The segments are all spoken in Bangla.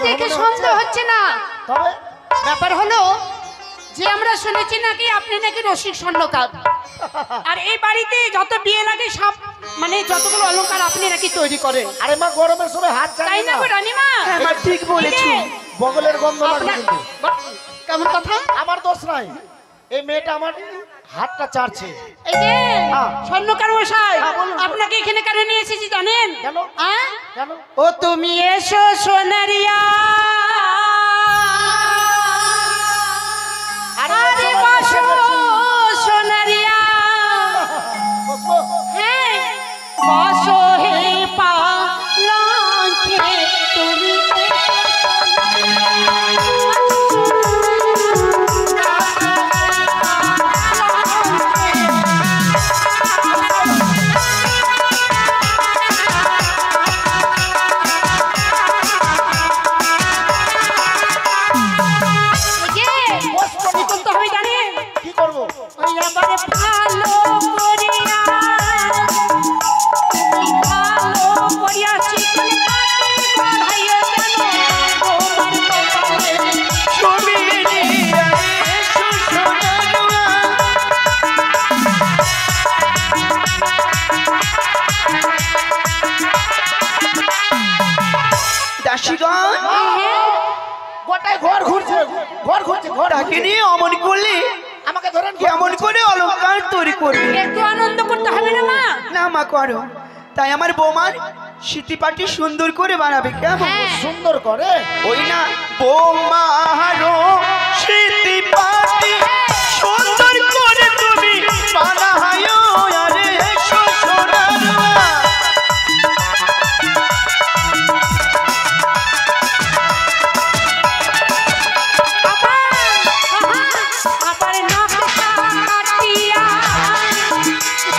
দেখে সন্দেহ হচ্ছে না, তবে ব্যাপার হলো যে আমরা শুনেছি নাকি আপনি নাকি রসিক স্বর্ণকার, আর এই বাড়িতে যত বিয়ে লাগে সব মানে যতগুলো অলংকার আপনি নাকি তৈরি করেন। আরে মা গরমের সময় হাত তাই চাই না না। গো রানীমা? হ্যাঁ মা ঠিক বলেছো। বগলের গন্ধ লাগবে আপনার- কিন্তু। কেমন কথা? আমার দোষ নাই, এই মেয়েটা আমার হাতটা চাড়ছে। এই যে হ্যাঁ। স্বর্ণকার মশাই, হ্যাঁ, বলুন। আপনাকে এখানে কেন নিয়ে এসেছি জানেন? কেন? হ্যাঁ? কেন? ও তুমি এসো সোনারিয়া, আরে আরে সবাই বসো বসে গেছে। সোনারিয়া, বসবো? হ্যাঁ বসো হে পালঙ্কে তুমি এসো বসবো না। কি করতে হবে জানেন? কি করবো? ওই আবার ভালো করিয়া, তুমি ভালো করিয়া চিকন কাটে বাড়াইয়া যেন তোমার কপালে ছবি নিয়ে এসো সোনারুয়া। দাসীগণ গোটায় ঘর ঘুরছে, ঘর ঘুরছে, ঘর তাকে ঘুরছে। নিয়ে অমন করলে আমাকে ধরেন কেমন করে অলংকার তৈরি করবে? একটু আনন্দ করতে হবে না মা? না মা করো, তাই আমার বৌমার স্মৃতিপাটি সুন্দর করে বানাবে কেমন? হ্যাঁ। সুন্দর করে। ওই না বৌমারও স্মৃতিপাটি সুন্দর করে তুমি বানায়ো, আরে এসো সোনারুয়া। আবার নকশা কাটিয়া,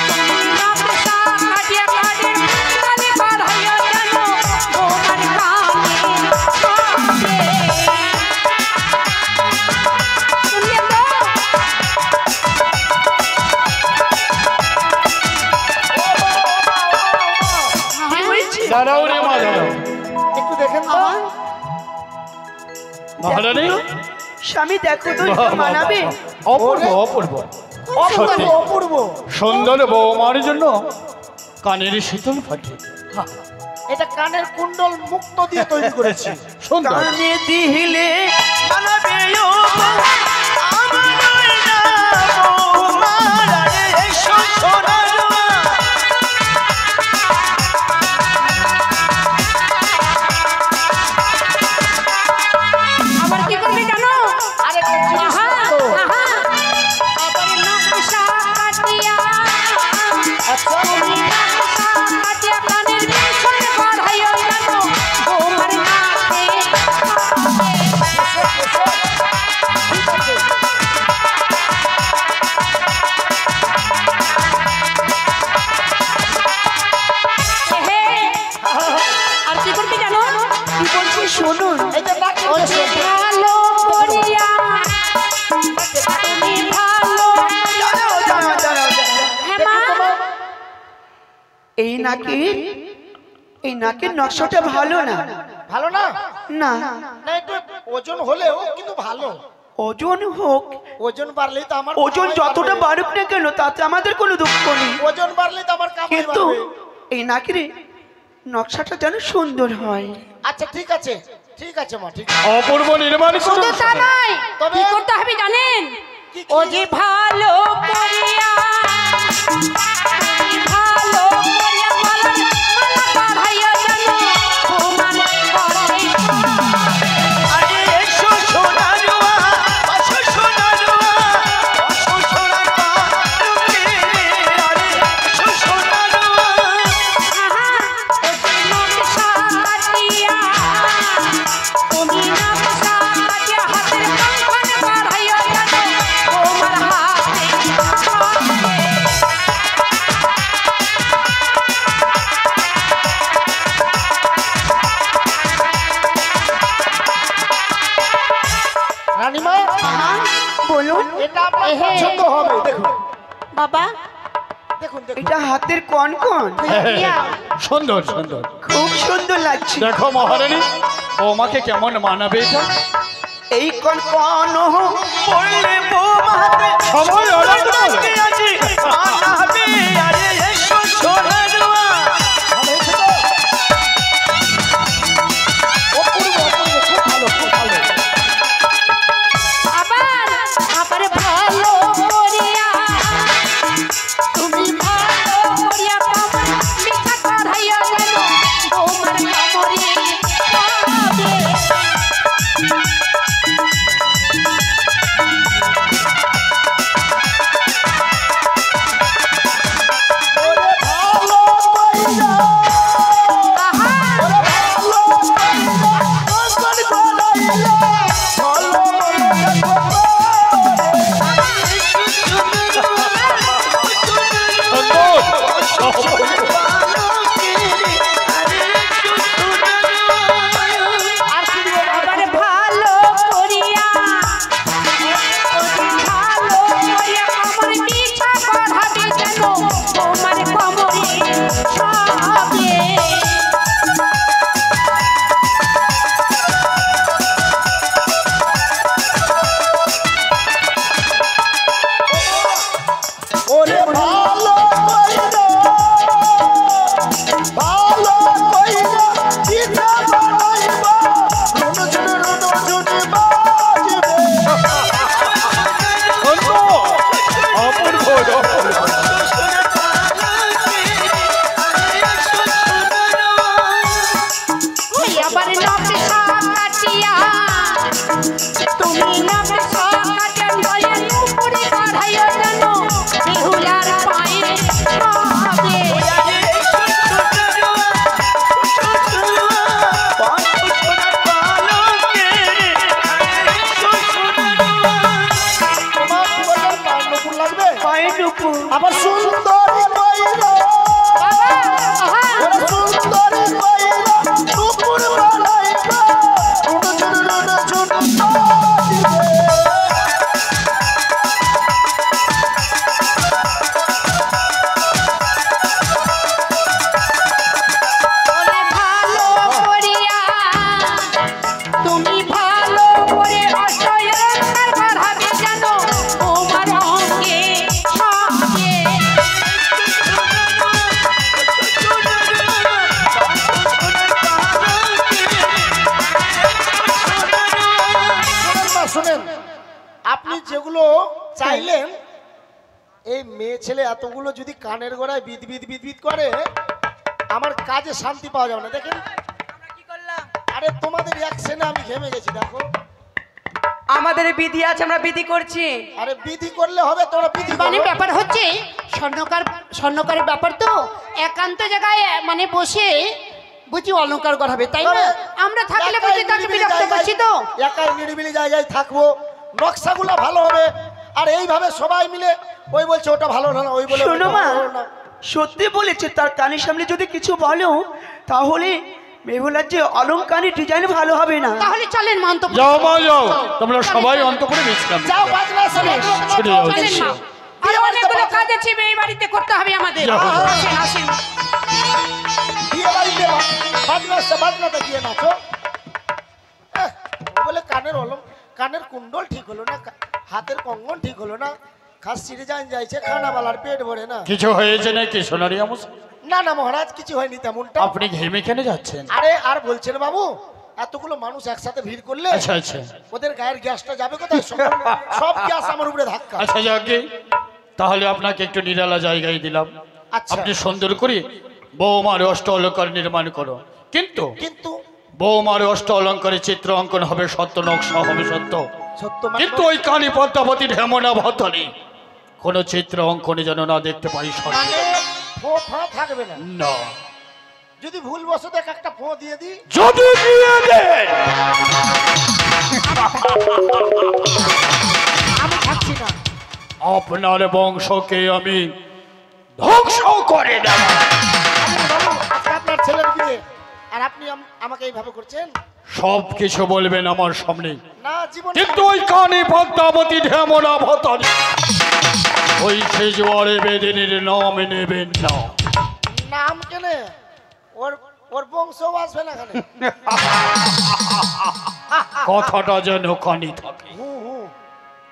তুমি নকশা কাটিয়া কাঠের পুতুলে বাড়াইয়া যেন তোমার কানে শোনে। শুনলেন তো? কি হয়েছে? দাঁড়াও রে মা, দাঁড়াও। একটু দেখেন তো। মহারানী, স্বামী দেখো তো বাহ, একটু বাহ, মানাবে? বাহ, অপূর্ব অপূর্ব। অপূর্ব, সত্যি। অপূর্ব। সুন্দর বৌমার জন্য কানের শীতল ফাটে। এটা কানের কুণ্ডল মুক্ত দিয়ে তৈরি করেছি। সুন্দর। কানে দিলে মানাবে ও আমার না বৌমার, আরে এসো সোনারুয়া। আবার কি করবে জানো? আরে একটা জিনিস আহা, তো। আহা, আবার নকশা কাটিয়া, আচ্ছা, তুমি নকশা কাটিয়া কানের পেছনে বাড়াইয়া যেন তোমার নাকে ঠিক আছে। হে, আর কি করবি জানো? কি বলছি শুনুন। এই যে নাক ও যে ভালো করিয়া, তুমি ভালো দাঁড়াও, দাঁড়াও, দাঁড়াও, দাঁড়াও। হ্যাঁ মা, এই নাকের নকশাটা ভালো না। ভালো না? না, না একটু ওজন হলেও কিন্তু ভালো। ওজন হোক, ওজন বাড়লেই তো আমার ওজন কামাই যতটা বাড়বে। বাড়ুক না কেন তাতে আমাদের কোনো দুঃখ নেই, ওজন বাড়লেই তো আমার কামাই কিন্তু বাড়বে। এই নাকের নকশাটা যেন সুন্দর হয়। আচ্ছা ঠিক আছে, ঠিক আছে মা, ঠিক আছে। অপূর্ব নির্মাণ করুন। শুধু তা নয়, তবে- কি করতে হবে জানেন? কি? ও যে ভালো করিয়া, তুমি ভালো করিয়া মালা বাড়াইয়া যেন তোমার ঘরে আরে এসো সোনারুয়া, আসো সোনারুয়া, আসো সোনারুয়া, আরে এসো সোনারুয়া। আহা, ও যে নকশা কাটিয়া, তুমি নকশা কাটিয়া হাতের কান বাড়াইয়া যেন তোমার হাতে রানীমা, বলুন, এটা আপনার পছন্দ হবে। দেখুন, বাবা দেখুন, দেখুন। এটা হাতের কন কন সুন্দর সুন্দর। খুব সুন্দর লাগছে। দেখো মহারানী, বৌমাকে কেমন মানাবে এটা? এই কোন কোন বললে বৌমাতে সবাই আলাদা করে। আজি মানাবে আরে এসো ছোড়া জোয়া ভালো হয়েছে তো? অপূর্ব অপূর্ব, খুব ভালো খুব ভালো। আবার আবার ভালো করিয়া তুমি ভালো করিয়া কামড় মিঠা করাইয়া যেন বৌমার কামড়ে খাবে। ওরে ভালো কইরা, আহা ভালো কইরা, কঙ্কন গলাইলা, ভালো কইরা আর কি দিব? আবার ভালো করিয়া ভালো করিয়া কামড় মিঠা করাবে যেন বৌমার কামড়ে খাবে। ওরে ভালো কইরা, ভালো কইরা, পিঠা বানাইবা, রুনঝুন রুনঝুন বাজবে। অপূর্ব অপূর্ব। ওই আবার নকশা কাটিয়া তুমি নকশা কাটিয়া নয়ে নুপুরে কাঢ়াইয়া যেন বেহুলার পায়ে খাবে। তোমার কি বললাম, পান নুপুর লাগবে? পায়ে নুপুর আবার সুন্দরী কইরা, বাবা আহা ওরে সুন্দরী কইরা, নুপুর বানাইবা, রুনঝুন রুনঝুন বাজবে। ওরে ভালো করিয়া তুমি ভালো করে অসয়ঙ্কার বাড়াবে যেন তোমার অঙ্গে খাবে। শোনেন মা, শোনেন, আপনি যেগুলো চাইলেন, এই মেয়ে ছেলে এতগুলো যদি কানের গোড়ায় বিদ বিদ বিদ বিদ করে, আমার কাজে শান্তি পাওয়া যাবে না। দেখেন আরে তোমাদের অ্যাকশনে আমি ঘেমে গেছি, দেখো। আমাদের বিধি আছে, আমরা বিধি করছি। আরে বিধি করলে হবে, তোমরা বিধি মানে করো। ব্যাপার হচ্ছে স্বর্ণকারের ব্যাপার তো একান্ত জায়গায় মানে বসে বুঝি অলংকার করাবে, তাই না? আমরা থাকলে বুঝি তাকে বিরক্ত করছি তো। একাই নিরিবিলি জায়গায় থাকবো, নকশাগুলো ভালো হবে। আর এইভাবে সবাই মিলে ওই বলছে ওটা ভালো না, ওই বলে শোনো ওটা মা, ভালো না। সত্যি বলেছে, তার কানের সামনে যদি কিছু বলো তাহলে বেহুলার যে অলংকারের ডিজাইন ভালো হবে না। তাহলে চলেন মা অন্তঃপুরে। যাও মা যাও, তোমরা সবাই অন্তঃপুরে বিশ্রাম যাও করো। বাজনা শোনো, ছুটে যাও। চলেন মা, আর অনেকগুলো কাজ আছে এই বাড়িতে করতে হবে আমাদের। যাও। আসেন আসেন। বিয়ে বাড়িতে বাজনাটা দিয়ে নাচো। ও বলে কানের কুণ্ডল ঠিক হলো না, হাতের কঙ্গন ঠিক হলো না, খাস ছিঁড়ে যাইছে, খানা বালার পেট ভরে না। কিছু হয়েছে নাকি সোনারি আমস? না না মহারাজ, কিছু হয়নি তেমনটা। আপনি ঘেমে কেন যাচ্ছেন? আরে আর বলছেন বাবু, এতগুলো মানুষ একসাথে ভিড় করলে আচ্ছা আচ্ছা ওদের গায়ের গ্যাসটা যাবে কোথায়? সব গ্যাস আমার উপরে ধাক্কা। আচ্ছা যাকে, তাহলে আপনাকে একটু নিরালা জায়গায় দিলাম। আচ্ছা আপনি সুন্দর করে বৌমার অষ্ট অলঙ্কার নির্মাণ করো, কিন্তু কিন্তু বৌমার অষ্ট অলঙ্কারের চিত্র অঙ্কন হবে সত্য, নকশা হবে সত্য, সত্য মানে কিন্তু ওই কালী পদ্মাবতী ঢেমনা ভতনে কোনো চিত্র অঙ্কনে যেন না দেখতে পাই সত্য। মানে ফোঁফা থাকবে না। না, যদি ভুল বসত একটা ফোঁ দিয়ে দিই, যদি দিয়ে দেন আমি থাকছি না। আপনার বংশকে আমি ধ্বংস করে দেব। বাবু আজকে আপনার ছেলের বিয়ে, আর আপনি আমাকে এইভাবে করছেন? সব কিছু বলবেন আমার সামনে, না জীবন, কিন্তু ওই কানে পদ্মাবতী ঢেমনা ভতনে ওই সেজোয়ারে বেদিনীর নাম নেবেন না। নাম কেনে ওর ওর বংশ আসবে না এখানে। কথাটা যেন কানে থাকে। হু হু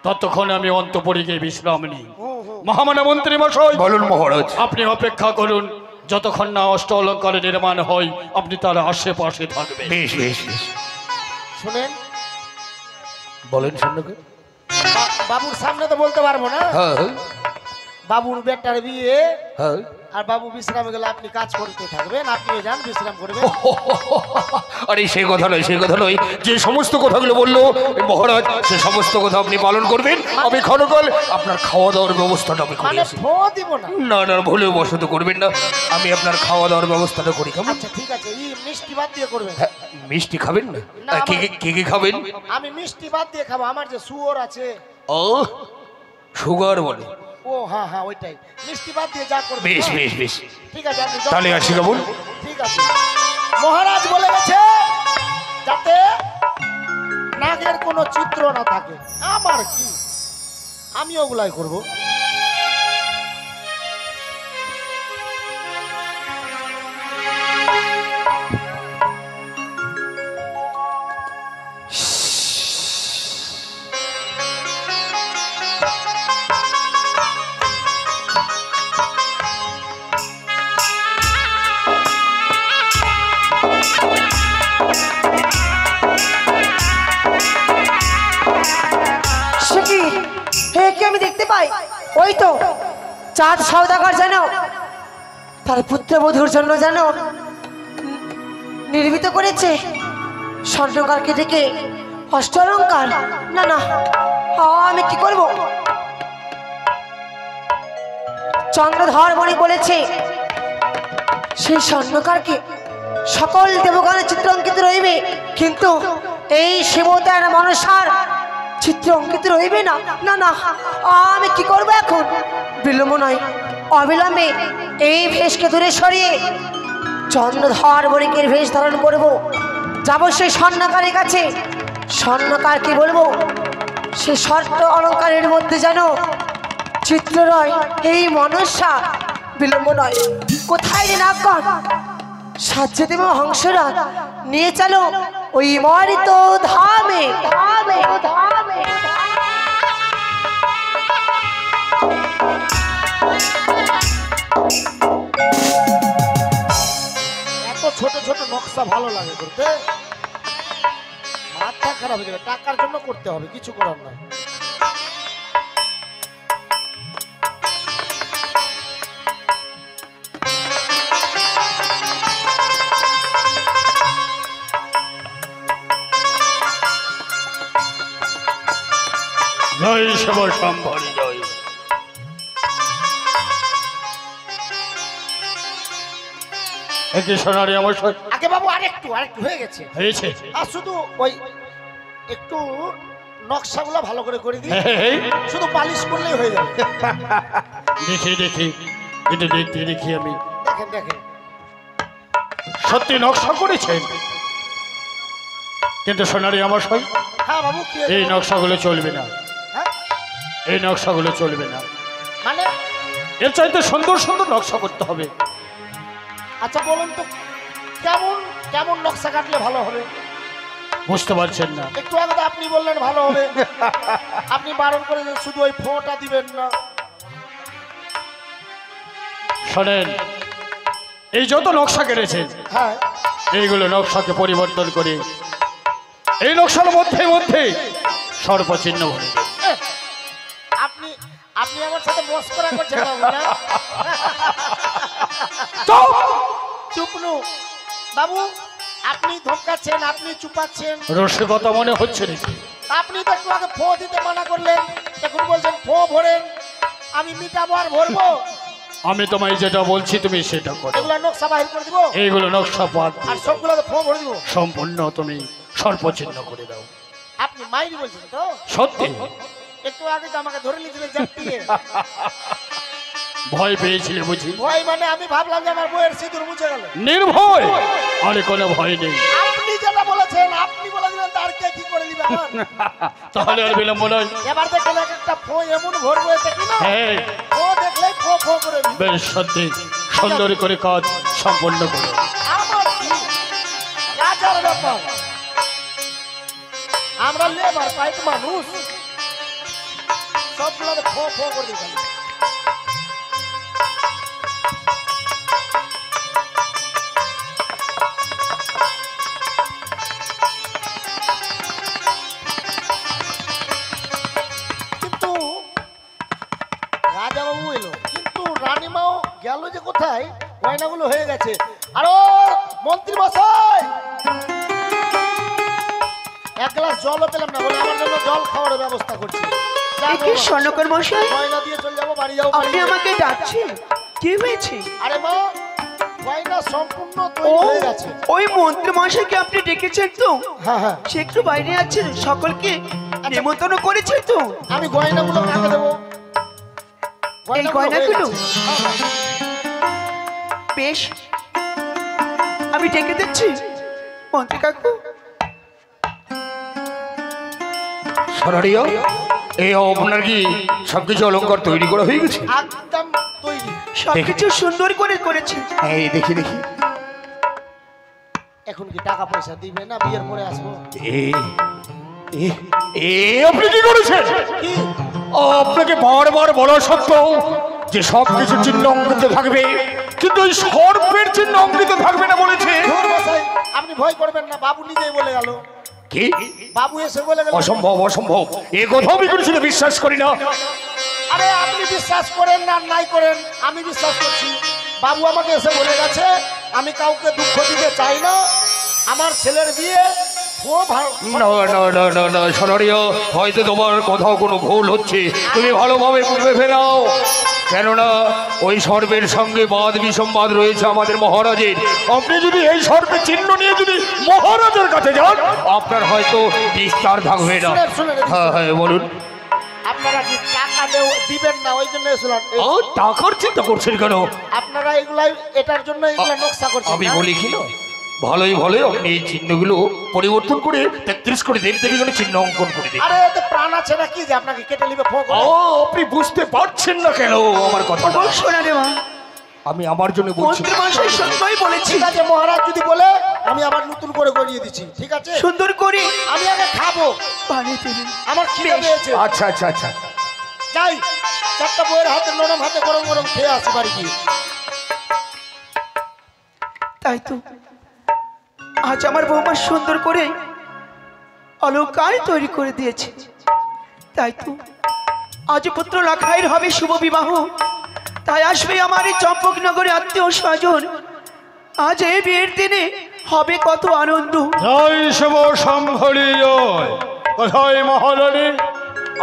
ততক্ষণ আমি অন্তঃপুরে গিয়ে বিশ্রাম নিই। হু হু। মহামান্য মন্ত্রী মশাই, বলুন মহারাজ। আপনি অপেক্ষা করুন, যতক্ষণ না অষ্ট অলঙ্কারের নির্মাণ হয় আপনি তার আশেপাশে থাকবেন। বেশ বেশ বেশ। শুনেন, বলেন সৈন্যকে। বাবুর সামনে তো বলতে পারবো না। হ্যাঁ বাবুর বেটার বিয়ে, হ্যাঁ। আর বাবু বিশ্রামে গেলে আপনি কাজ করতে থাকবেন, আপনিও যান বিশ্রাম করবেন। আরে সেই কথা নয়, সেই কথা নয়। যে সমস্ত কথাগুলো বললো মহারাজ, সে সমস্ত কথা আপনি পালন করবেন। আমি ক্ষণকাল আপনার খাওয়া দাওয়ার ব্যবস্থাটা আমি করে মানে আসি। ফো দিব না। না না, ভুলেও বসত করবেন না। আমি আপনার খাওয়া দাওয়ার ব্যবস্থাটা করি, কেমন? আচ্ছা ঠিক আছে, এই মিষ্টি বাদ দিয়ে করবেন। হ্যাঁ, মিষ্টি খাবেন না? না, কি কি- কি কি খাবেন? আমি মিষ্টি বাদ দিয়ে খাবো, আমার যে শুয়োর আছে। ও সুগার বলে। ও হ্যাঁ হ্যাঁ, ওইটাই। মিষ্টি বাদ দিয়ে যা করবেন। বেশ হ্যাঁ? বেশ বেশ। ঠিক আছে, আপনি তাহলে আসি কেমন? ঠিক আছে। মহারাজ বলে গেছে যাতে নাগের কোনো চিত্র না থাকে। আমার কি, আমি ওগুলাই করব। সে কি, হে কি আমি দেখতে পাই? ওই তো চাঁদ সওদাগর যেন তার পুত্রবধূর জন্য যেন নির্মিত করেছে স্বর্ণকারকে ডেকে অষ্ট অলঙ্কার। না না, আমি কি করব? চন্দ্রধর মণি বলেছে সেই স্বর্ণকারকে সকল দেবগণে চিত্র অঙ্কিত রইবে, কিন্তু এই শিবতার মনসার চিত্র অঙ্কিত রইবে না। না না, আমি কি করবো এখন? বিলম্ব নয়, অবিলম্বে এই ভেষকে দূরে সরিয়ে চন্দ্রধর বণিকের ভেষ ধারণ করব। যাব সেই স্বর্ণকারের কাছে, স্বর্ণকারকে বলবো সে শর্ত অলঙ্কারের মধ্যে যেন চিত্র রয় এই মনসা। বিলম্ব নয়, কোথায় রে নাগগণ? সাজ্জে দেব হংসরা নিয়ে চলো ওই মরিত ধামে ধামে ধামে। এত ছোট ছোট নকশা ভালো লাগে করতে, মাথা খারাপ হয়ে যাবে। টাকার জন্য করতে হবে, কিছু করার নয়। জয় শিব শম্ভরি জয়। একই সোনারি আমার আগে বাবু আরেকটু আরেকটু হয়ে গেছে। হয়েছে। আর শুধু ওই একটু নকশাগুলো ভালো করে করে দিই, এই, শুধু পালিশ করলেই হয়ে যাবে। দেখি দেখি, এটা দেখতে দেখি আমি। দেখেন দেখেন, সত্যি নকশা করেছেন, কিন্তু সোনারি আমার হ্যাঁ বাবু কি হয়েছে? এই নকশাগুলো চলবে না, হ্যাঁ? এই নকশাগুলো চলবে না। মানে এর চাইতে সুন্দর সুন্দর নকশা করতে হবে। আচ্ছা বলুন তো, কেমন কেমন নকশা কাটলে ভালো হবে? বুঝতে পারছেন না? একটু আগে তো আপনি বললেন ভালো হবে। আপনি বারণ করে যে শুধু ওই ফোঁটা দিবেন না। শোনেন, এই যত নকশা কেটেছেন হ্যাঁ, এইগুলো নকশাকে পরিবর্তন করে এই নকশার মধ্যে মধ্যে সর্বচিহ্ন ভরে দেন। এহ, আপনি আপনি আমার সাথে মস্করা করছেন বাবু না? চুপ! চুপনু বাবু, আপনি ধমকাচ্ছেন, আপনি চুপাচ্ছেন। রসিকতা মনে হচ্ছে নাকি? আপনি তো একটু আগে ফো দিতে মানা করলেন, এখন বলছেন ফো ভরেন। আমি মিটাবো আর ভরবো? আমি তোমায় যেটা বলছি তুমি সেটা করো। এগুলো নকশা বাহির করে দিব এইগুলো নকশা বাদ দিয়ে আর সবগুলো ফো ভরে দিব। সম্পূর্ণ তুমি সর্বচিহ্ন করে দাও। আপনি মাইরি বলছেন তো? সত্যি একটু আগে তো আমাকে ধরে নিয়েছিলেন জাপটিয়ে। ভয় পেয়েছিলে বুঝি? ভয় মানে আমি ভাবলাম যে আমার বইয়ের সিঁদুর মুছে গেল। নির্ভয়, আরে কোনো ভয় নেই। আপনি যেটা বলেছেন, আপনি বলে দিলেন তার কে কি করে দিবে আমার? তাহলে আর বিলম্ব নয়। এবার দেখেন এক একটা ফো এমন ভরবো এতে কি না, হ্যাঁ, ফো দেখলেই ফো ফো করে দিবে। বেশ সত্যি সুন্দর করে কাজ সম্পন্ন করো। আমার কি ব্যাপার? আমরা লেবার পাইপ মানুষ, সবগুলো ফো ফো করে দিই খালি। কিন্তু রাজাবাবু এলো, কিন্তু রানীমাও গেল যে কোথায়? গয়নাগুলো হয়ে গেছে। আরো মন্ত্রী মশাই, এক গ্লাস জলও পেলাম না, বলে আমার জন্য জল খাওয়ার ব্যবস্থা করছি। এ কি স্বর্ণকার মশাই, গয়না দিয়ে চলে যাবো, বাড়ি যাবো। আপনি আমাকে ডাকছেন? কি হয়েছে? আরে মা, গয়না সম্পূর্ণ ও, তৈরি হয়ে গেছে। ওই মন্ত্রী মশাইকে আপনি ডেকেছেন তো? হ্যাঁ হ্যাঁ, সে একটু বাইরে আছে, সকলকে নিমন্ত্রণ করেছেন তো? আমি গয়নাগুলো কাকে দেবো? এই গয়নাগুলো? হয়ে গেছে। হ্যাঁ, হ্যাঁ। বেশ, আমি ডেকে দিচ্ছি মন্ত্রী কাকু। সরারিয়া, এই আপনার কি সবকিছু অলংকার তৈরি করা হয়ে গেছে? একদম তৈরি। সবকিছু সুন্দর করে করেছি। এই দেখি দেখি। এখন কি টাকা পয়সা দিবে না বিয়ের পরে আসবো? আপনি কি করেছেন? কি? আপনাকে বারবার বলা সত্ত্বেও যে সবকিছু চিহ্ন অঙ্কিত থাকবে, কিন্তু ওই সর্পের চিহ্ন অঙ্কিত থাকবে না বলেছে। ধুর মশাই, আপনি ভয় করবেন না, বাবু নিজেই বলে গেল। কি? বাবু এসে বলে গেল। অসম্ভব অসম্ভব, এ কথা আমি কোনো শুনে বিশ্বাস করি না। আরে আপনি বিশ্বাস করেন না নাই করেন, আমি বিশ্বাস করছি। বাবু আমাকে এসে বলে গেছে, আমি কাউকে দুঃখ দিতে চাই না, আমার ছেলের বিয়ে ও ভালো। না না না না না সরারিয়া, হয়তো তোমার কোথাও কোনো ভুল হচ্ছে, তুমি ভালোভাবে বুঝে ফেরাও। কেননা ওই সর্বের সঙ্গে বাদ বিসম্বাদ রয়েছে আমাদের মহারাজের। আপনি যদি এই সর্বের চিহ্ন নিয়ে যদি মহারাজের কাছে যান, আপনার হয়তো বিস্তার থাকবে না। শুনেন, শুনেন, হ্যাঁ হ্যাঁ বলুন। আপনারা কি টাকা দিবেন না, ওই জন্য এসেছিলাম। ও, টাকার চিন্তা করছেন কেন? আপনারা এগুলাই এটার জন্য এগুলা নকশা করছেন। আমি না? বলি কি না, ভালোই ভালো আপনি এই চিহ্নগুলো পরিবর্তন করে 33 করে দেব দেবী চিহ্ন অঙ্কন করে দিন। আরে এতে প্রাণ আছে নাকি যে আপনাকে কেটে নিবে ফোক? ও, আপনি বুঝতে পারছেন না কেন আমার কথা? শোনা রে মা, আমি আমার জন্য বলছি। মন্ত্রী মশাই সত্যই বলেছি। ঠিক আছে, মহারাজ যদি বলে আমি আবার নতুন করে গড়িয়ে দিচ্ছি। ঠিক আছে, সুন্দর করে আমি আগে খাবো, বানিয়ে দেবেন। আমার খিদে পেয়েছে। আচ্ছা আচ্ছা আচ্ছা, যাই, চারটা বইয়ের হাতে নরম হাতে গরম গরম খেয়ে আসি বাড়ি গিয়ে। তাই তো আজ আমার বৌমা সুন্দর করে অলংকার তৈরি করে দিয়েছে। তাই তো আজ পুত্র লাখাইয়ের হবে শুভ বিবাহ। তাই আসবে আমার এই চম্পকনগরে আত্মীয় স্বজন। আজ এই বিয়ের দিনে হবে কত আনন্দ। জয় শুভ সম্ভরি জয়। কোথায় মহারানী?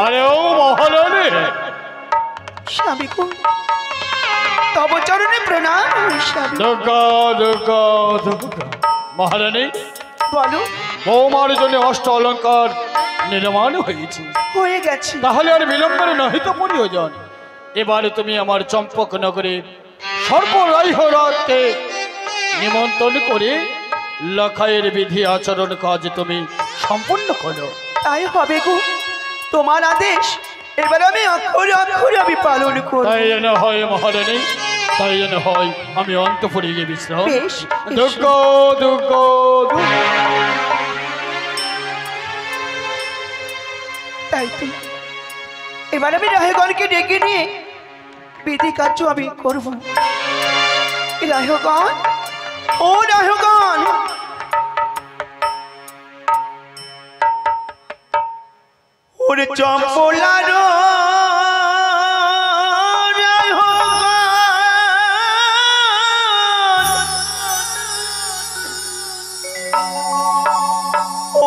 আরে ও মহারানী, স্বামী গো, তব চরণে প্রণাম স্বামী। দুর্গা দুর্গা দুর্গা। মহারানী, বলো। বৌমার জন্য অষ্ট অলঙ্কার নির্মাণ হয়েছে, হয়ে গেছে। তাহলে আর বিলম্বের নহিত প্রয়োজন। এবারে তুমি আমার চম্পক নগরে সর্বরাইহরাজকে নিমন্ত্রণ করে লখাইয়ের বিধি আচরণ কাজ তুমি সম্পূর্ণ করো। তাই হবে গো, তোমার আদেশ এবার আমি অক্ষরে অক্ষরে আমি পালন করব। তাই যেন হয় মহারানী, তাই যেন হয়। আমি অন্তঃপুরে গিয়ে বিশ্রাম। বেশ, দুর্গা দুর্গা দুর্গা। তাই তো এবার আমি রায়গণকে ডেকে নিয়ে বিধি কার্য আমি করব। রায়গণ, ও রায়গণ, ওরে চম্পলার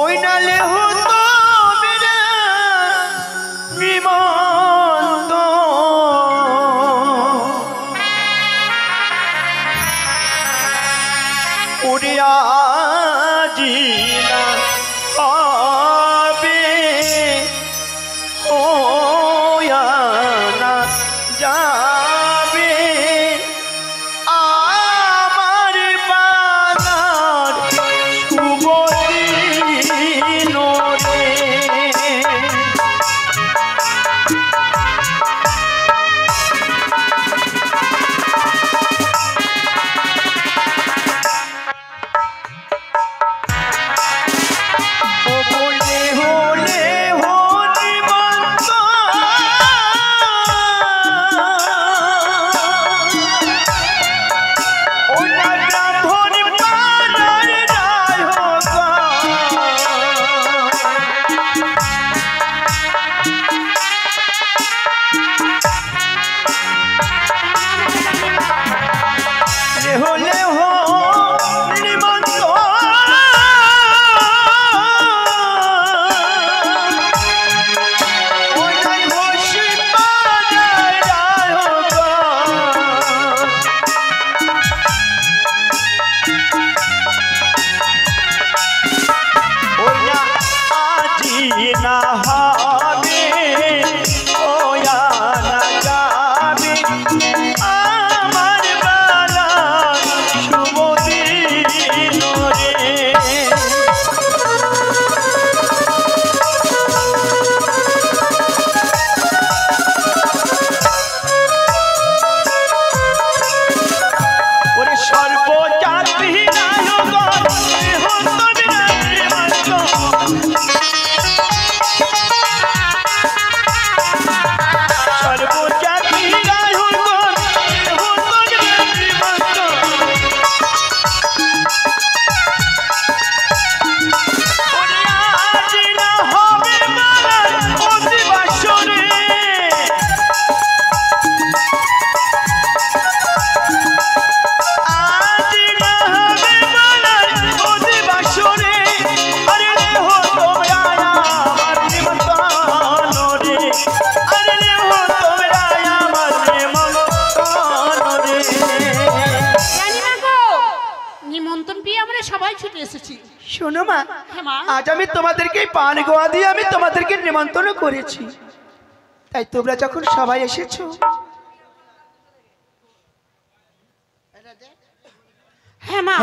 ওই নালে হতো মেরা বিমন্ত উড়িয়া জিনা হবে ওয়ানা যাবে আমার বানার শুভ দিন রে। না হবে ও না যাবে আমার বেলা শুভ দিন রে। ওরে সর্বজাতি নায়কগণ হন্তন রাত্রিমান্ত সর্বজাতি নায়কগণ হন্তন রাত্রিমান্ত ওরে আজ না হবে মালার অধিবাসরে রানীমা গো, নিমন্ত্রণ পেয়ে আমরা সবাই ছুটে এসেছি। শোনো মা, হ্যাঁ মা। আজ আমি তোমাদেরকে পান গোয়া দিয়ে আমি তোমাদেরকে নিমন্ত্রণ করেছি, তাই তোমরা যখন সবাই এসেছো হ্যাঁ মা,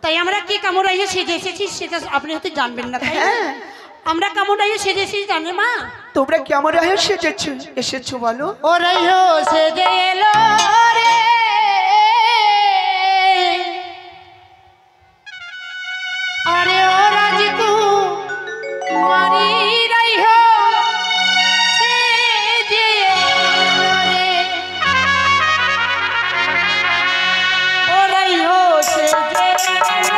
তাই আমরা কি কামড়াইয়ে সেজে এসেছি সেটা আপনি হয়তো জানবেন না, তাই না? হ্যাঁ। আমরা কামড়াইয়ে সেজে এসেছি জানে মা? তোমরা কেমন এসেছো এসেছো বলো? ও রাইহো সেজে এলো রে, আরে ও রাজকুমারী রাইহো সেজে এলো রে, ও রাইহো সেজে এলো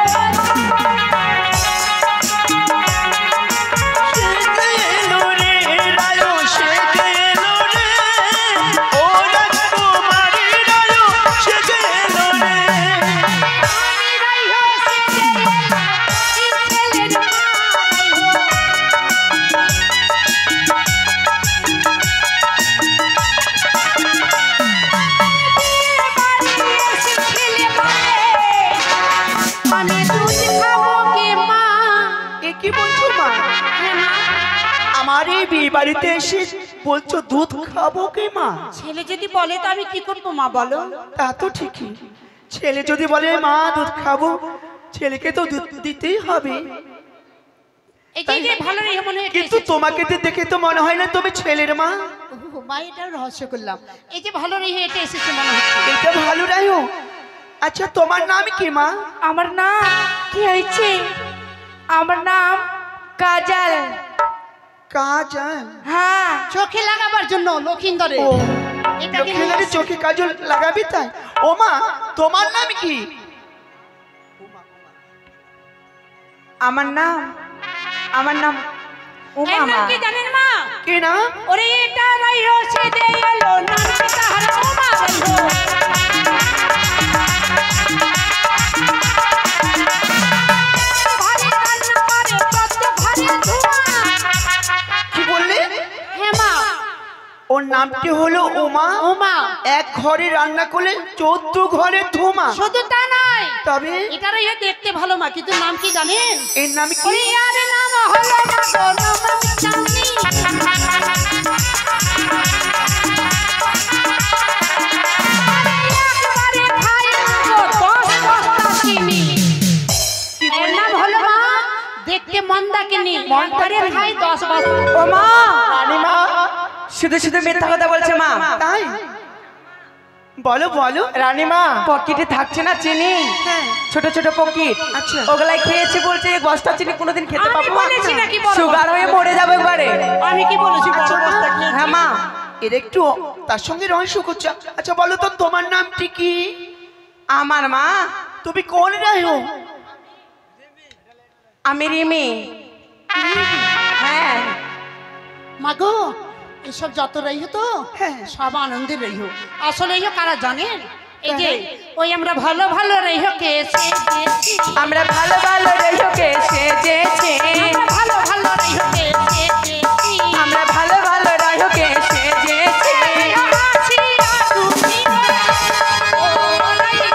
কি বলছো মা? আমার এই বিয়ে বাড়িতে এসে বলছো দুধ খাবো কি মা? ছেলে যদি বলে তো আমি কি করবো মা বলো? তা তো ঠিকই, ছেলে যদি বলে মা দুধ খাবো, ছেলেকে তো দুধ দিতেই হবে। এই যে ভালো রে মনে হয় কিন্তু তোমাকে তো দেখে তো মনে হয় না তুমি ছেলের মা। মা এটা রহস্য করলাম, এই যে ভালো রে এটা এসেছে মনে হচ্ছে। এটা ভালো রায়ো। আচ্ছা তোমার নাম কি মা? আমার নাম কি হয়েছে? আমার নাম কাজল। কাজল? হ্যাঁ, চোখে লাগাবার জন্য লক্ষিন্দরে। ও লক্ষ্মীনারী চোখে কাজল লাগাবি তাই? ও মা তোমার নাম কি? আমার নাম উমা মা। কি জানেন মা? কি না? ওরে এটা রাইহো সেজে এলো নাম তাহার উমা রাইহো। ভারী রান্না করে কত ভারী ধোঁয়া। কি বললে? হ্যাঁ মা, ওর নামটি হলো উমা। উমা। এক ঘরে রান্না করলে 14 ঘরে ধোমা। শুধু তা নয়, তবে এটা রাইহো দেখতে ভালো মা, কিন্তু নাম কি জানেন? এর নাম কি? ওরে আর নাম হলো না গো নমন চাঁদনি। দেখতে মন্দাকিনী, একবারে খাই 10 বছর। ও মা, রানীমা শুধু শুধু মিথ্যা কথা বলছে মা। তাই বলো বলো রানীমা, পকেটে থাকছে না চিনি, হ্যাঁ। ছোট ছোট পকেট, আচ্ছা। ওগুলাই খেয়েছে, বলছে এই বস্তা চিনি কোনোদিন খেতে আমি পাবো বলেছি নাকি বড় সুগার হয়ে মরে যাবে একবারে। আমি কি বলেছি বড় আচ্ছা, বস্তা খেয়েছি? হ্যাঁ মা। এর একটু তার সঙ্গে রহস্য করছো। আচ্ছা বলো তো তোমার নামটি কি? আমার মা, তুমি কোন রায়ো? আমি রিমি। হ্যাঁ মাগো, এসব যত রইহ তো হ্যাঁ। সব আনন্দের রইহ। আসলে রইহ কারা জানেন? এই যে ওই আমরা ভালো ভালো রইহ কে সেজেছি, আমরা ভালো ভালো রেখে সেজেছি, আমরা ভালো ভালো রইহ কে সেজেছি, আমরা ভালো ভালো রেখে সেজেছি। রইহ আসিয়া তুমি ও রইহ।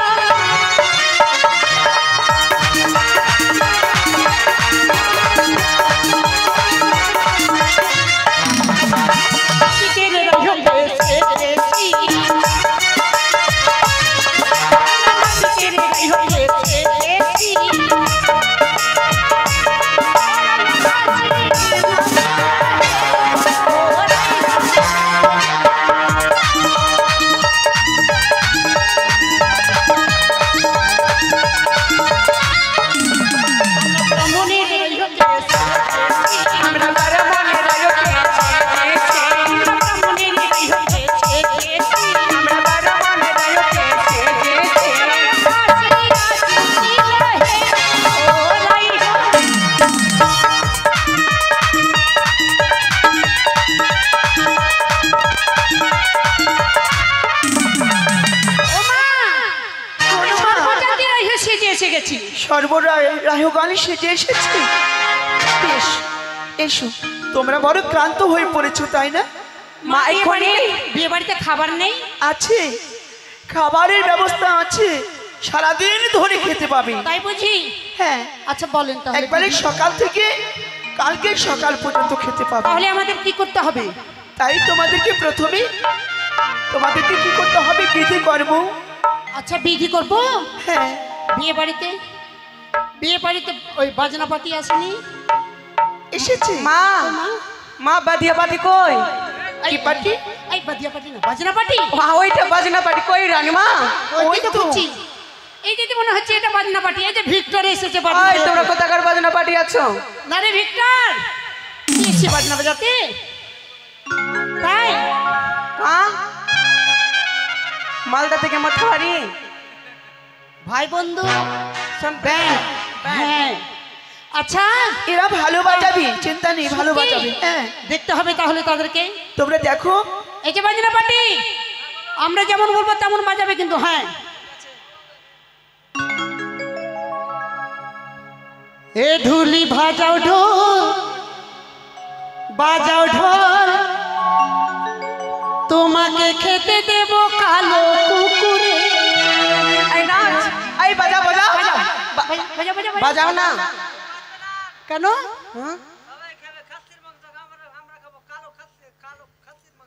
রাহুগানি সেজে এসেছি। বেশ, এসো। তোমরা বড় ক্লান্ত হয়ে পড়েছো তাই না? মা এখানে বিয়ে বাড়িতে খাবার নেই? আছে, খাবারের ব্যবস্থা আছে, সারাদিন ধরে খেতে পাবে। তাই বুঝি? হ্যাঁ, আচ্ছা বলেন তাহলে। একবারে সকাল থেকে কালকে সকাল পর্যন্ত খেতে পাবে। তাহলে আমাদের কি করতে হবে? তাই তোমাদেরকে প্রথমে তোমাদেরকে কি করতে হবে? বিধি কর্ম। আচ্ছা বিধি করব? হ্যাঁ, বিয়ে বাড়িতে ওই বাজনা পার্টি আসেনি? এসেছে। মা মা বাদিয়া পাটি কই? কি পার্টি? এই বাদিয়া পার্টি না, বাজনা পার্টি। ওইটা বাজনা পাটি কই রানী মা? ওই তো বলছি। এই যে মনে হচ্ছে এটা বাজনা পার্টি। এই যে ভিক্টর এসেছে ওই তোমরা কোথাকার বাজনা পাটি আছো? না রে ভিক্টর, কি এসে বাজনা বাজাতে? তাই মালদা থেকে মাথারি ভাই বন্ধু ব্যান্ড। হ্যাঁ আচ্ছা, এরা ভালো বাজাবে, চিন্তা নেই, ভালো সত্যি? বাজাবে। হ্যাঁ, দেখতে হবে তাহলে তাদেরকে। তোমরা দেখো। এই যে বাজনা পার্টি, আমরা যেমন বলবো তেমন বাজাবে কিন্তু। হ্যাঁ, এ ধুলি ভাজাও ঢোল, বাজাও ঢোল, তোমাকে খেতে দেব কালো কুকুরে। এই নাচ, এই বাজা বাজা বাজাও না কেন?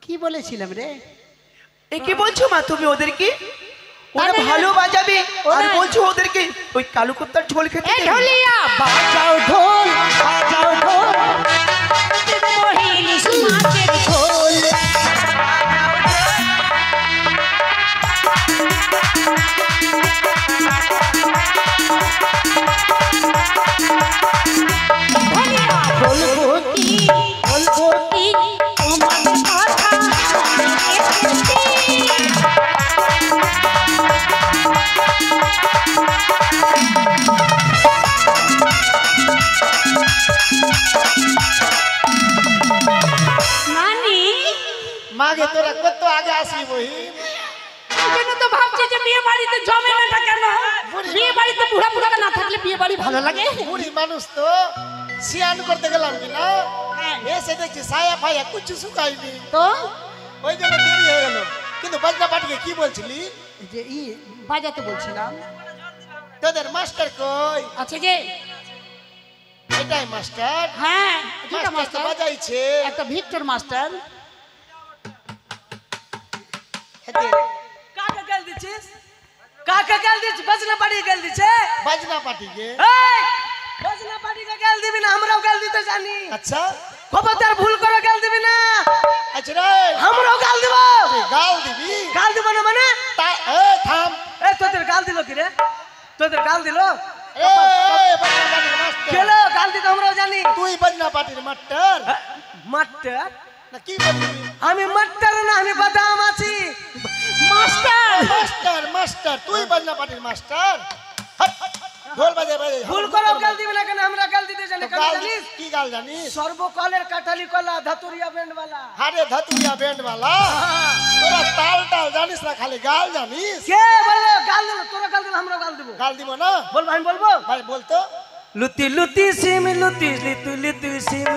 কি বলেছিলাম রে? এ কি বলছো মা তুমি ওদেরকে? ওরা তাহলে- ভালো বাজাবে আর ওরা- বলছো ওদেরকে ওই কালু কুত্তার ঝোল খেতে এ দেবে? ঢোলিয়া বাজাও ঢোল, বাজাও ঢোল, মহিলিস মাছের ঝোল। ঢোলিয়া বলবো কি, বলবো কি তোমার কথা এসেছি। নানি, মাগে তোরা কত আগে আসবি বহিন? এই জন্য তো ভাবছি যে বিয়ে বাড়িতে জমে নাটা কেন? বিয়ে বাড়িতে বুড়া বুড়া না থাকলে বিয়ে বাড়ি ভালো লাগে? বুড়ি মানুষ তো সিয়ান করতে গেলাম কি না, হ্যাঁ। এসে দেখছি সায়া ফায়া কিছু শুকাইনি, তো ওই জন্য দেরি হয়ে গেল। কিন্তু বাজনা পাটিকে কি বলছিলি? এই যে বাজাতে বলছিলাম। তোদের মাস্টার কই? আচ্ছা যে এটাই মাস্টার। হ্যাঁ, দুটা মাস্টার তো মাস্টার, বাজাইছে। একটা ভিক্টর মাস্টার। হেতে কাকে গাল দিছিস? কাকে গাল দিছিস? বাজনা পাটি গাল দিছে? বাজনা পাটিকে। এই বাজনা পাটিকে গাল দিবি না, আমরাও গাল দিতে জানি। আচ্ছা খবরদার ভুল করে গাল দিবি না, আচ্ছা রে, আমরাও গাল দিব। তুই গাল দিবি? গাল দিব না মানে? থাম। এই তোদের গাল দিল কি রে? তোদের গাল দিল? বাজনা পাটির মাস্টার। কেন গাল দিতে আমরাও জানি। তুই বাজনা পাটির মাস্টার মাস্টার? না কি বলবি? আমি মাস্টার না, আমি বাদাম আছি। মাস্টার মাস্টার মাস্টার তুই বাজনা পাটির মাস্টার। হাট, ঢোল বাজে বাজে ভুল করে গাল দিবি না কেন? আমরা গাল দিতে জানি। কেন গাল জানিস? কি গাল জানিস? সর্বকালের কাটালি কলা ধাতুরিয়া ব্যান্ডওয়ালা। হারে ধাতুরিয়া ব্যান্ড वाला তোরা তাল টাল জানিস না, খালি গাল জানিস। কে বললো গাল দিল? তোরা গাল দিল, আমরা গাল দিব। গাল দিব না? বলবো, আমি বলবো। ভাই বলতো। লুতি লুতি সিম লুতি লিতু লিতু সিম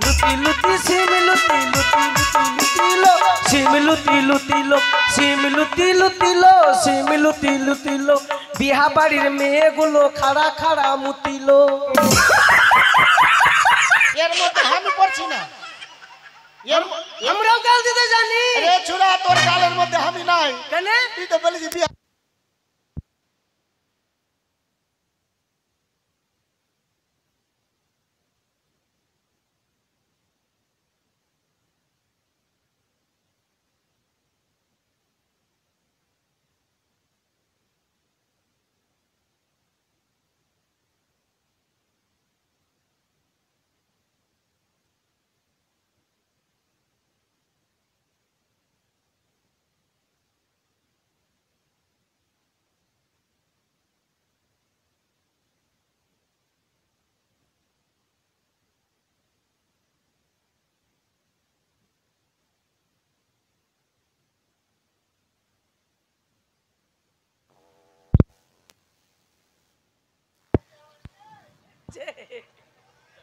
লুতি লুতি সিম লুতি লুতি লুতি লুতি লো সিম লুতি লুতি লো সিম লুতি লুতি লো সিম লুতি লুতি লো বিহা বাড়ির মেয়েগুলো খাড়া খাড়া মুতিলো। এর মধ্যে আমি পড়ছি না। আমরাও গাল দিতে জানি। রে ছুরা, তোর গালের মধ্যে আমি নাই। কেন? তুই তো বলেছি বিয়া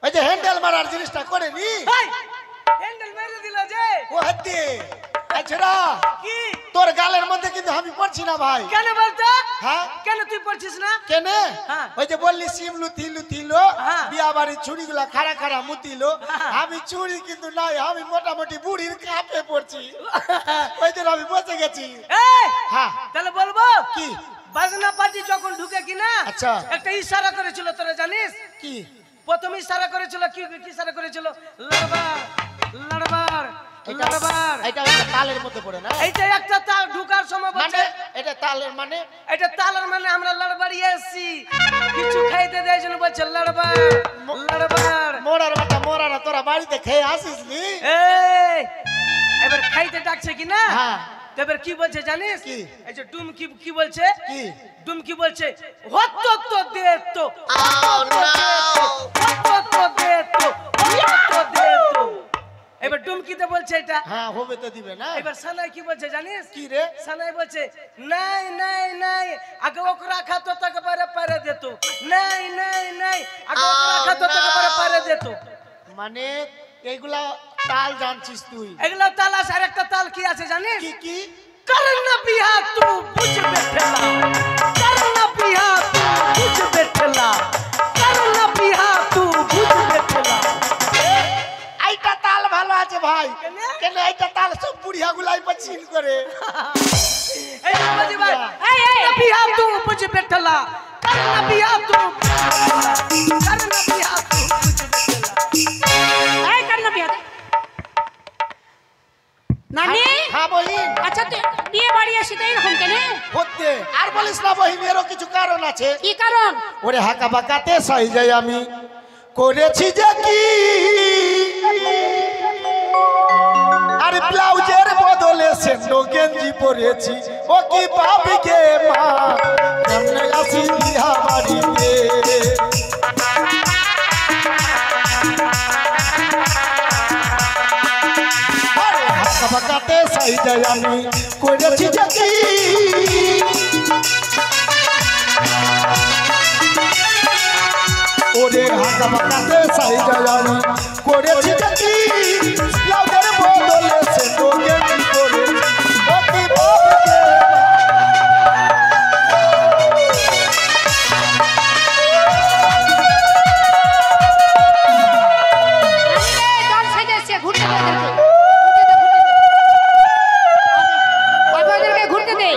ওই যে হ্যান্ডেল মারার জিনিসটা করেনি হ্যান্ডেল মেরে দিল যে ও হাতে আচ্ছা কি তোর গালের মধ্যে কিন্তু আমি পড়ছি না ভাই কেন বলতো হ্যাঁ কেন তুই পড়ছিস না কেনে হ্যাঁ। ওই যে বললি সিমলু তিলু তিলো হ্যাঁ। বিয়া বাড়ির চুড়িগুলা খাড়া খাড়া মুতিলো আমি চুড়ি কিন্তু নাই আমি মোটামুটি বুড়ির কাপে পড়ছি ওই জন্য আমি বসে গেছি এই হ্যাঁ তাহলে বলবো কি বাজনা পার্টি যখন ঢুকে কিনা আচ্ছা। একটা ইশারা করেছিল তোরা জানিস কি প্রথম ইশারা করেছিল কি কি ইশারা করেছিল লড়বার লড়বার এটা লড়বার এটা ওই তালের মধ্যে পড়ে না এইটা একটা তাল ঢুকার সময় মানে বলছে এটা তালের মানে এটা তালের মানে আমরা লড়বার এসছি কিছু খাইতে দেয় জন্য বলছে লড়বার লড়বার মোরারা তোরা বাড়িতে খেয়ে আসিস নি এই এবার খাইতে ডাকছে কি না হ্যাঁ। তো এবার কি বলছে জানিস কি? এই যে ডুম কি বলছে কি ডুম কি বলছে হত তো দে তো হত তো দে তো এবার ডুমকিতে বলছে এটা হ্যাঁ হবে তো দিবে না এবার সানাই কি বলছে জানিস কি রে সানাই বলছে নাই নাই নাই আগে ওকরা খাতো তাকে পারে দিত নাই নাই নাই আগে ওকরা খাতো তাকে পারে দিত মানে এইগুলা তাল জানছিস তুই এগুলো তাল আছে আর একটা তাল কি আছে জানিস কি কি करना बिहा तू बुझ बैठला करना बिहा तू बुझ बैठला करना बिहा तू बुझ बैठला এইটা তাল ভালো আছে ভাই কেনে? কেন এইটা তাল সব বুড়িয়া গুলাই পছন্দ করে ए बाजी भाई करना बिहा तू बुझ बैठला करना बिहा तू करना बिहा तू बुझ बैठला এই কান্না বিয়া নানি হ্যাঁ বহিন আচ্ছা তুই বিয়ে বাড়ি আসি তো এরকম কেন হতে আর বলিস না বহিন এরও কিছু কারণ আছে কি কারণ ওরে হাকা বাকাতে সাই যাই আমি করেছি যে কি আর ব্লাউজের বদলে সেন্ডো গেঞ্জি পরেছি ও কি পাবি গে মা কেমনে আসি বিয়া বাড়িতে আরে হাকা বাকাতে সাই যাই আমি করেছি যে কি ওরে হাকা বাকাতে সাই যায় আমি করেছি দেখি ব্লাউজের বদলে সে তো গেঞ্জি পরেছি ও কি ভাববে জল সাইজে এসে ঘুরতে দে ওদেরকে ঘুরতে দে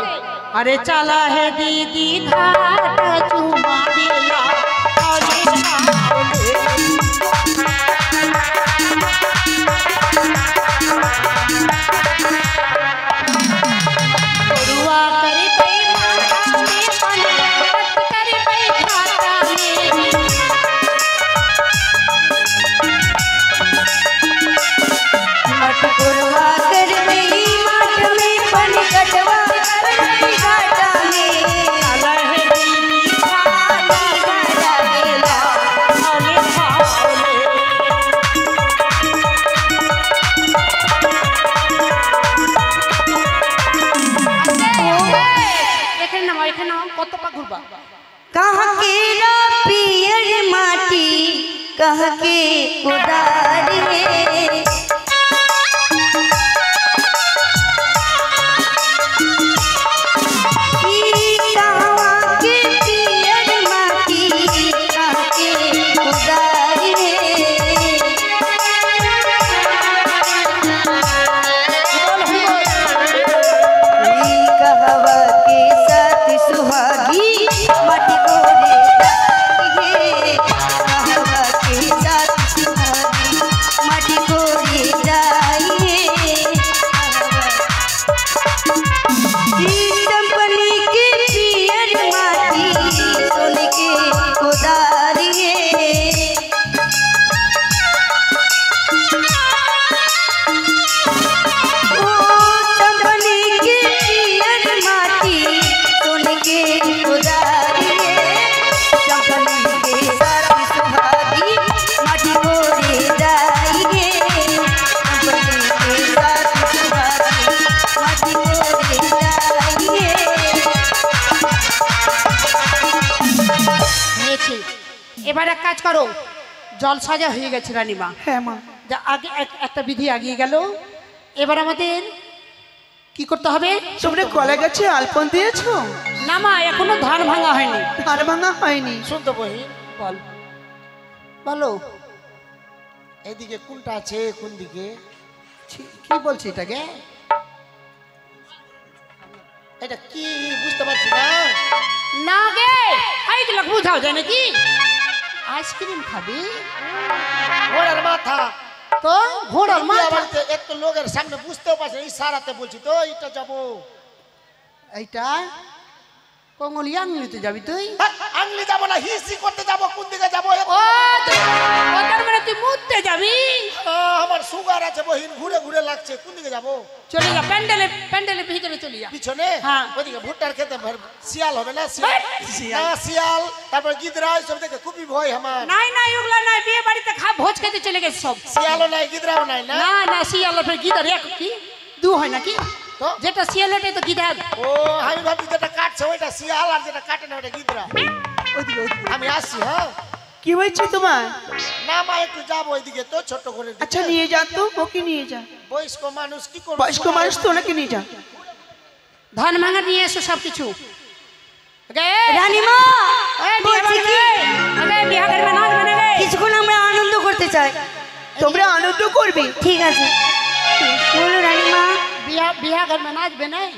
अरे चला है दीदी घाट चुमा दिला बरुआ करे पई माता में पलट करे पई खाता में मट गुरवा कर पई माट में पन कटवा कर पई घाटा में आला है दीदी खाली घाटा गेला आले खाले এখানে নাও কত পা ঘুরবা कहाँ के रा पियर माटी कहाँ के उदारी है कहाँ के पियर माटी कहाँ के उदारी है कहवा के साथ सुहागी माटी गोरे कहवा के साथ सुहागी কাজ করো, জল সাজা হয়ে গেছে রানীমা। হ্যাঁ মা। যা আগে একটা বিধি আগিয়ে গেল, এবার আমাদের কি করতে হবে? তোমরা কলা গাছে আলপন দিয়েছো? না মা, এখনো ধান ভাঙা হয়নি। ধান ভাঙা হয়নি? শুনতো বহিন, বল, বলো। এদিকে কোনটা আছে, কোন দিকে? কি বলছি এটাকে? এটা কি বুঝতে পারছি না। না গে, এইগুলো বুঝাও যায় নাকি? আইসক্রিম খাবি? ঘোড়ার মাথা তো ঘোড়ার মাথা বাড়িতে এত লোকের সামনে বুঝতেও পারছে, ইশারাতে বলছি তো এইটা যাবো। এইটা কঙ্গলি আঙুলিতে যাবি তুই? আংলি যাবো না, হিসি করতে যাবো। কোন দিকে যাবো? ও তার মানে তুই মুততে যাবি? আমার সুগার আছে বহিন, ঘুরে ঘুরে লাগছে। কোন দিকে যাবো? চলে যা, প্যান্ডেলের ভিতরে চলে যা। পিছনে? হ্যাঁ। ওইদিকে ভুট্টার খেতে শিয়াল হবে না? শিয়াল, তারপর গিদরা, সব দেখে খুবই ভয় আমার। নাই নাই, ওগুলা নাই, বিয়ে বাড়িতে ভোজ খেতে চলে গেছে সব। শিয়ালও নাই, গিদরাও নাই না? না না, শিয়াল ফের গিদার এক কি দু হয় নাকি? তো যেটা শিয়াল ওটাই তো গিদার। ও আমি ভাবছি যেটা কাটছে ওইটা শিয়াল, আর যেটা কাটে না ওটা গিদরা। আমি আসছি। হ্যাঁ, কি হয়েছে তোমার? না মা, একটু যাবো ওইদিকে তো, ছোট করে। আচ্ছা নিয়ে যান তো, ওকে নিয়ে যান। বয়স্ক মানুষ কি করবো? বয়স্ক মানুষ তো, ওনাকে নিয়ে যান। ধান ভাঙা নিয়ে এসো সব কিছু। রানীমা বলছি কি, কিছুক্ষণ আমরা আনন্দ করতে চাই। তোমরা আনন্দ করবে? ঠিক আছে, বলো রানীমা। बिहा घर में नाच बे नहीं,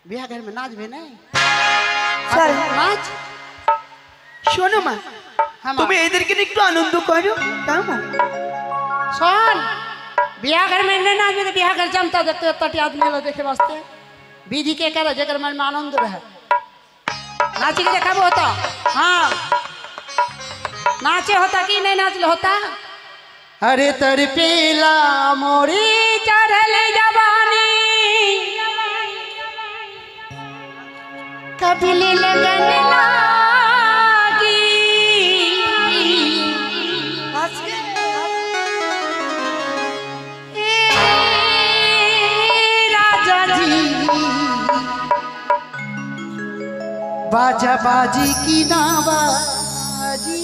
बिहा घर में नाच बे नहीं। চল नाच। শোনো মা, हाँ माँ। তুমি এদেরকে নিয়ে একটু আনন্দ করো, তাও মা। सुन, बिहा घर में नहीं नाच बे, बिहा घर जमता देखते तटी आदमी लोग देखे वास्ते विधि के करे जगर मन में आनंद रहे। नाची के देखा होता? हाँ, नाचे होता कि नहीं नाचले होता? अरे तर पीला मोरी चढ़ल जवानी, कभी लगन लागी। ए राजा जी, बाजा बाजी की नाबाजी।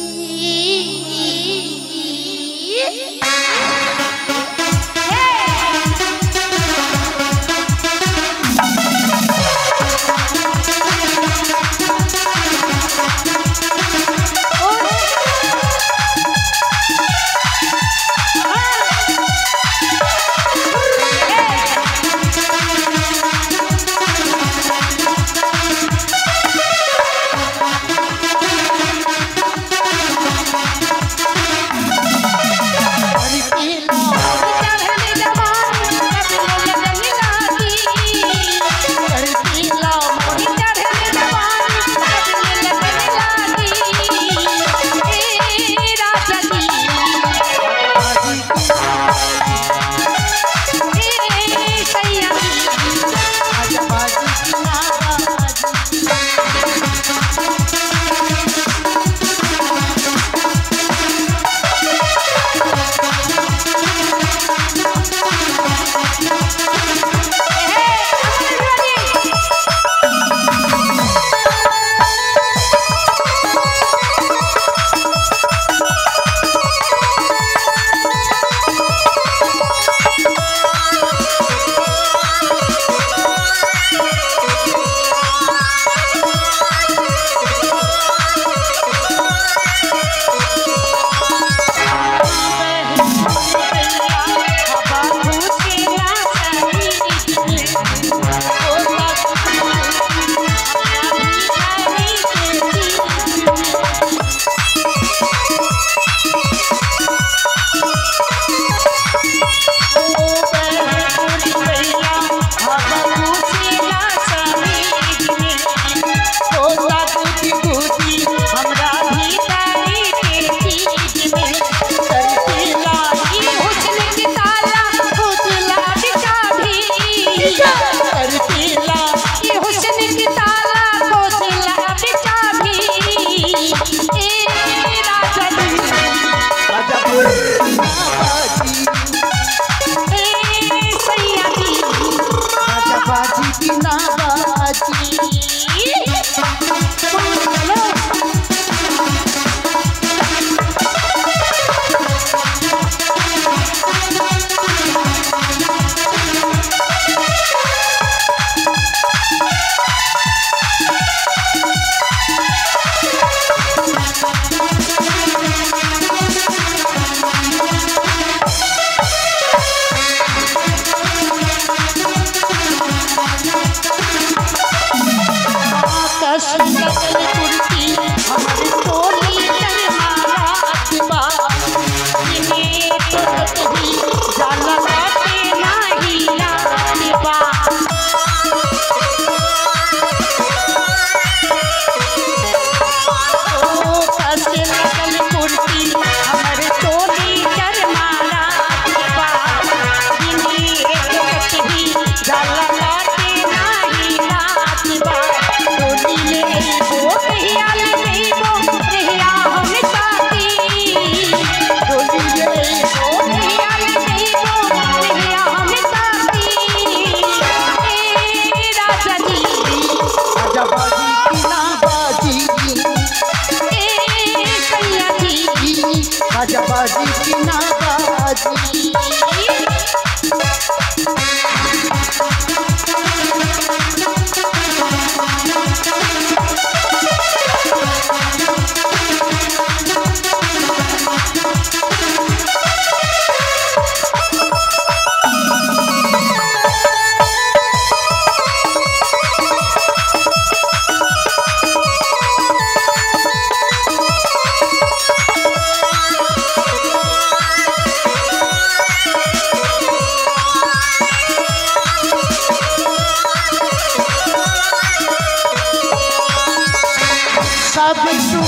বাজি কি না বাজি सब